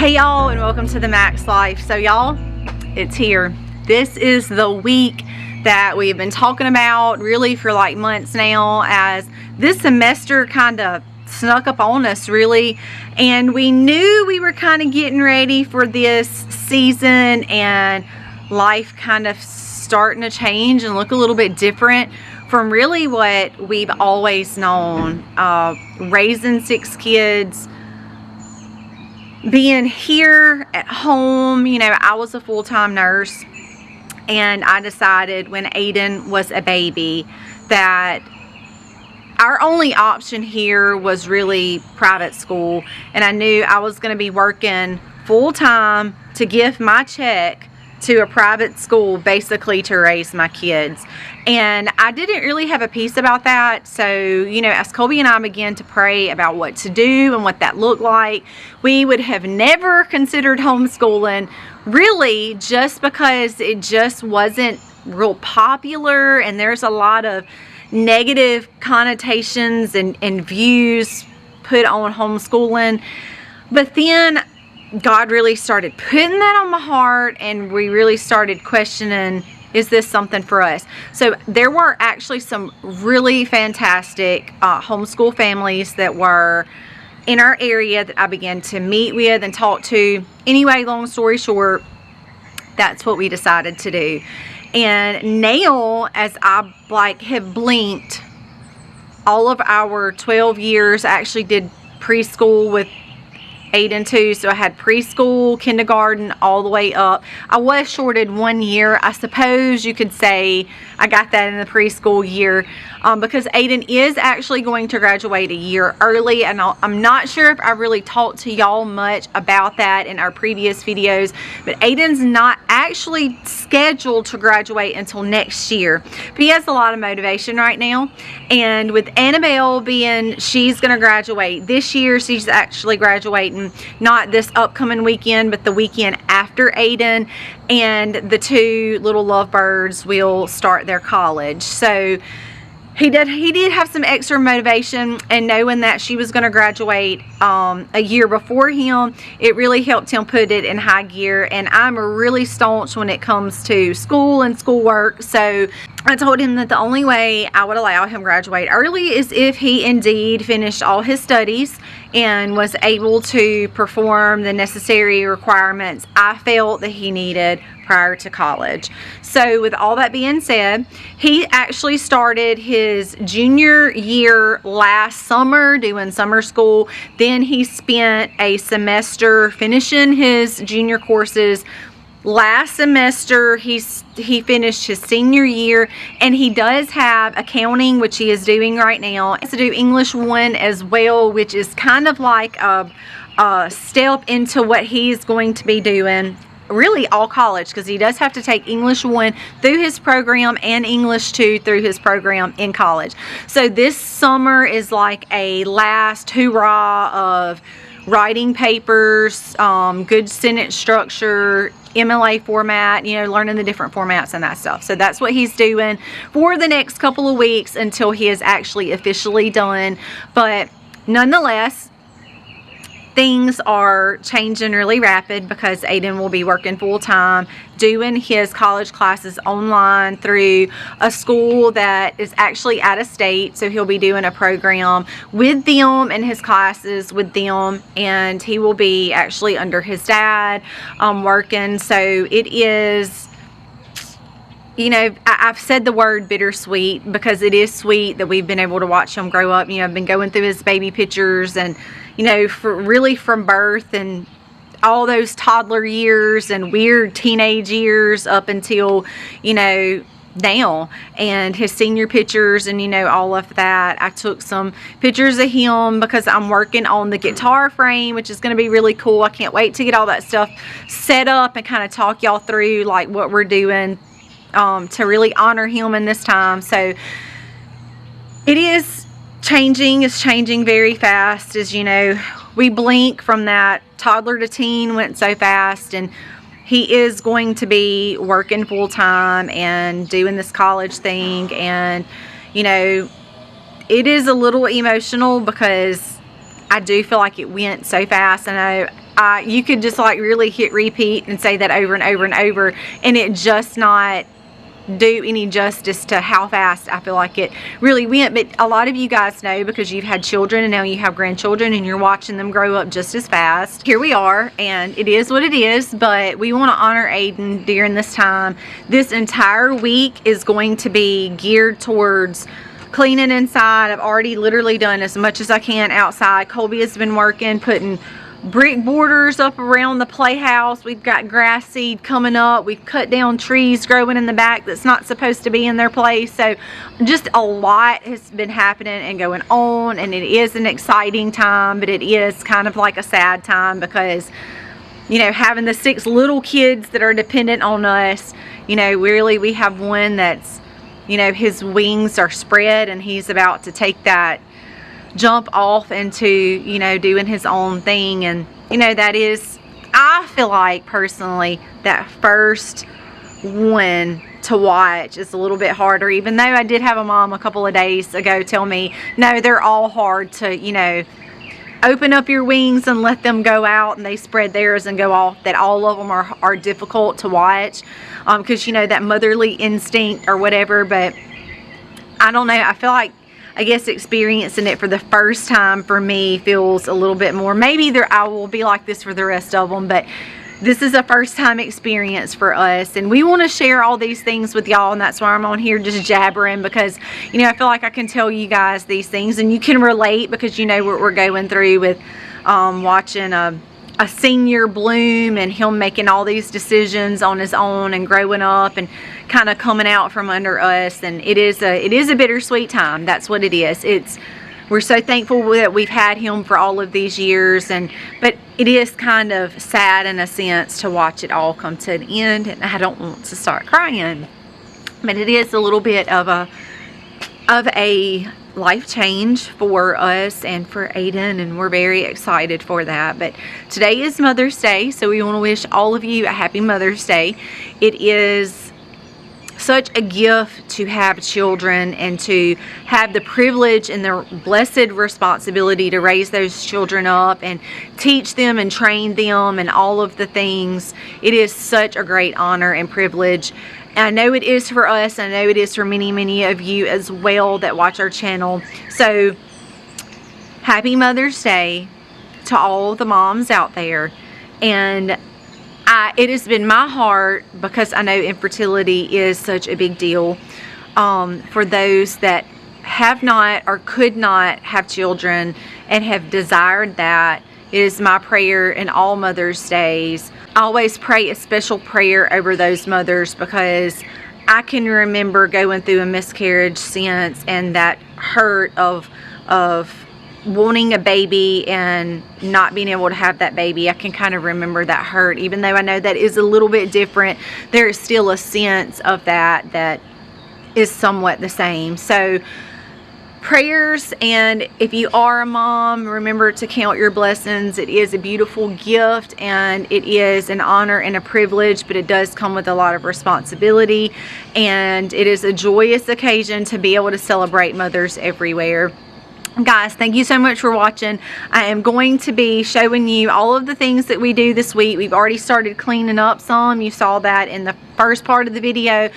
Hey y'all, and welcome to the Max Life. So y'all, it's here. This is the week that we've been talking about really for like months now, as this semester kind of snuck up on us really, and we knew we were kind of getting ready for this season and life kind of starting to change and look a little bit different from really what we've always known. Raising 6 kids, being here at home. You know, I was a full-time nurse, and I decided when Aiden was a baby that our only option here was really private school, and I knew I was going to be working full-time to give my check to a private school basically to raise my kids. And I didn't really have a peace about that. So, you know, as Colby and I began to pray about what to do and what that looked like, we would have never considered homeschooling, really, just because it just wasn't real popular, and there's a lot of negative connotations and views put on homeschooling. But then God really started putting that on my heart, and we really started questioning, is this something for us? So there were actually some really fantastic homeschool families that were in our area that I began to meet with and talk to. Anyway, long story short, that's what we decided to do. And now, as I have blinked, all of our 12 years, I actually did preschool with Aiden too, so I had preschool, kindergarten, all the way up. I was shorted 1 year. I suppose you could say I got that in the preschool year because Aiden is actually going to graduate a year early, and I'm not sure if I really talked to y'all much about that in our previous videos, but Aiden's not actually scheduled to graduate until next year. But he has a lot of motivation right now, and with Annabelle she's going to graduate this year. She's actually graduating not this upcoming weekend, but the weekend after Aiden, and the 2 little lovebirds will start their college. So he did have some extra motivation, and knowing that she was going to graduate a year before him, it really helped him put it in high gear. And I'm really staunch when it comes to school and schoolwork, so I told him that the only way I would allow him to graduate early is if he indeed finished all his studies and was able to perform the necessary requirements I felt that he needed prior to college. So with all that being said, he actually started his junior year last summer doing summer school. Then he spent a semester finishing his junior courses. Last semester he finished his senior year, and he does have accounting, which he is doing right now. He has to do English 1 as well, which is kind of like a step into what he's going to be doing really all college, because he does have to take English 1 through his program and English 2 through his program in college. So this summer is like a last hurrah of writing papers, good sentence structure, MLA format, you know, learning the different formats and that stuff. So that's what he's doing for the next couple of weeks until he is actually officially done. But nonetheless, things are changing really rapid because Aiden will be working full-time, doing his college classes online through a school that is actually out of state. So he'll be doing a program with them and his classes with them, and he will be actually under his dad working. So it is, you know, I've said the word bittersweet because it is sweet that we've been able to watch him grow up. You know, I've been going through his baby pictures, and you know, really from birth and all those toddler years and weird teenage years up until, you know, now, and his senior pictures and, you know, all of that. I took some pictures of him because I'm working on the guitar frame, which is going to be really cool. I can't wait to get all that stuff set up and kind of talk y'all through like what we're doing to really honor him in this time. So it is changing. It's changing very fast. As you know, we blink from that toddler to teen, went so fast, and he is going to be working full-time and doing this college thing. And you know, it is a little emotional because I do feel like it went so fast. I know you could just like really hit repeat and say that over and over and over, and it just not do any justice to how fast I feel like it really went. But a lot of you guys know, because you've had children and now you have grandchildren and you're watching them grow up just as fast. Here we are, and it is what it is, but we want to honor Aiden during this time. This entire week is going to be geared towards cleaning inside. I've already literally done as much as I can outside. Colby has been working, putting brick borders up around the playhouse. We've got grass seed coming up. We've cut down trees growing in the back that's not supposed to be in their place. So just a lot has been happening and going on, and it is an exciting time, but it is kind of like a sad time because, you know, having the 6 little kids that are dependent on us, you know, really we have one that's, you know, his wings are spread and he's about to take that jump off into, you know, doing his own thing. And, you know, that is, I feel like personally that first one to watch is a little bit harder, even though I did have a mom a couple of days ago tell me, no, they're all hard to, you know, open up your wings and let them go out and they spread theirs and go off, that all of them are difficult to watch, because, you know, that motherly instinct or whatever. But I don't know, I feel like, I guess experiencing it for the first time for me feels a little bit more. Maybe I will be like this for the rest of them, but this is a first time experience for us, and we want to share all these things with y'all, and that's why I'm on here just jabbering, because, you know, I feel like I can tell you guys these things and you can relate, because you know what we're going through with watching a senior bloom and him making all these decisions on his own and growing up and kind of coming out from under us. And it is a bittersweet time. That's what it is. We're so thankful that we've had him for all of these years, but it is kind of sad in a sense to watch it all come to an end, and I don't want to start crying, but it is a little bit of a life change for us and for Aiden, and we're very excited for that. But today is Mother's Day, so we want to wish all of you a happy Mother's Day. It is such a gift to have children and to have the privilege and the blessed responsibility to raise those children up and teach them and train them and all of the things. It is such a great honor and privilege. I know it is for us. I know it is for many, many of you as well that watch our channel. So happy Mother's Day to all the moms out there. And it has been my heart, because I know infertility is such a big deal for those that have not or could not have children and have desired that. It is my prayer in all Mother's Days. I always pray a special prayer over those mothers, because I can remember going through a miscarriage since, and that hurt of wanting a baby and not being able to have that baby. I can kind of remember that hurt, even though I know that is a little bit different. There is still a sense of that is somewhat the same. So prayers, and if you are a mom, remember to count your blessings. It is a beautiful gift, and it is an honor and a privilege, but it does come with a lot of responsibility, and it is a joyous occasion to be able to celebrate mothers everywhere. Guys, thank you so much for watching. I am going to be showing you all of the things that we do this week. We've already started cleaning up some. You saw that in the first part of the video,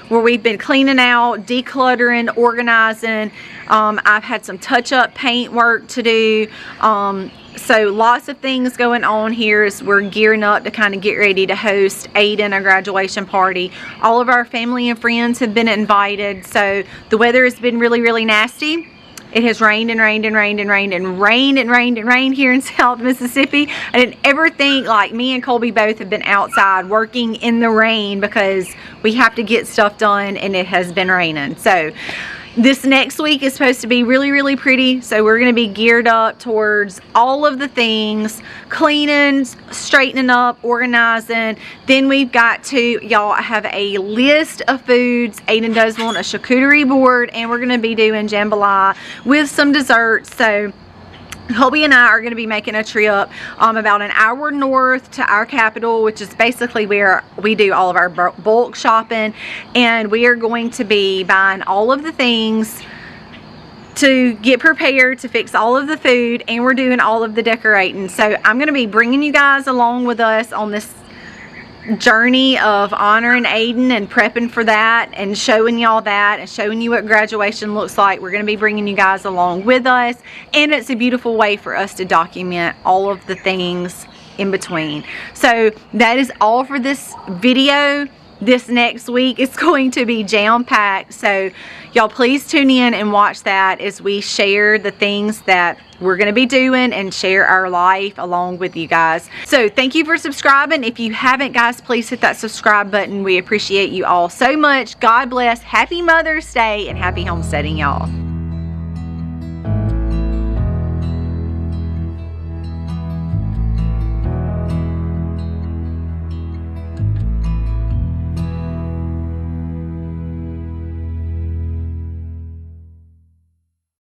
where we've been cleaning out, decluttering, organizing. I've had some touch-up paint work to do. So lots of things going on here as we're gearing up to kind of get ready to host Aiden a graduation party. All of our family and friends have been invited. So the weather has been really, really nasty. It has rained and rained and rained and rained and rained and rained and rained here in South Mississippi. I didn't ever think, like, me and Colby both have been outside working in the rain because we have to get stuff done, and it has been raining. So this next week is supposed to be really, really pretty. So we're going to be geared up towards all of the things, cleaning, straightening up, organizing. Then we've got to, y'all, I have a list of foods. Aiden does want a charcuterie board, and we're going to be doing jambalaya with some desserts. So Colby and I are going to be making a trip about an hour north to our capital, which is basically where we do all of our bulk shopping, and we are going to be buying all of the things to get prepared to fix all of the food, and we're doing all of the decorating. So I'm going to be bringing you guys along with us on this journey of honoring Aiden and prepping for that, and showing y'all that, and showing you what graduation looks like. We're going to be bringing you guys along with us, and it's a beautiful way for us to document all of the things in between. So that is all for this video. This next week is going to be jam-packed, so y'all please tune in and watch that as we share the things that we're going to be doing and share our life along with you guys. So thank you for subscribing. If you haven't, guys, please hit that subscribe button. We appreciate you all so much. God bless. Happy Mother's Day and happy homesteading, y'all.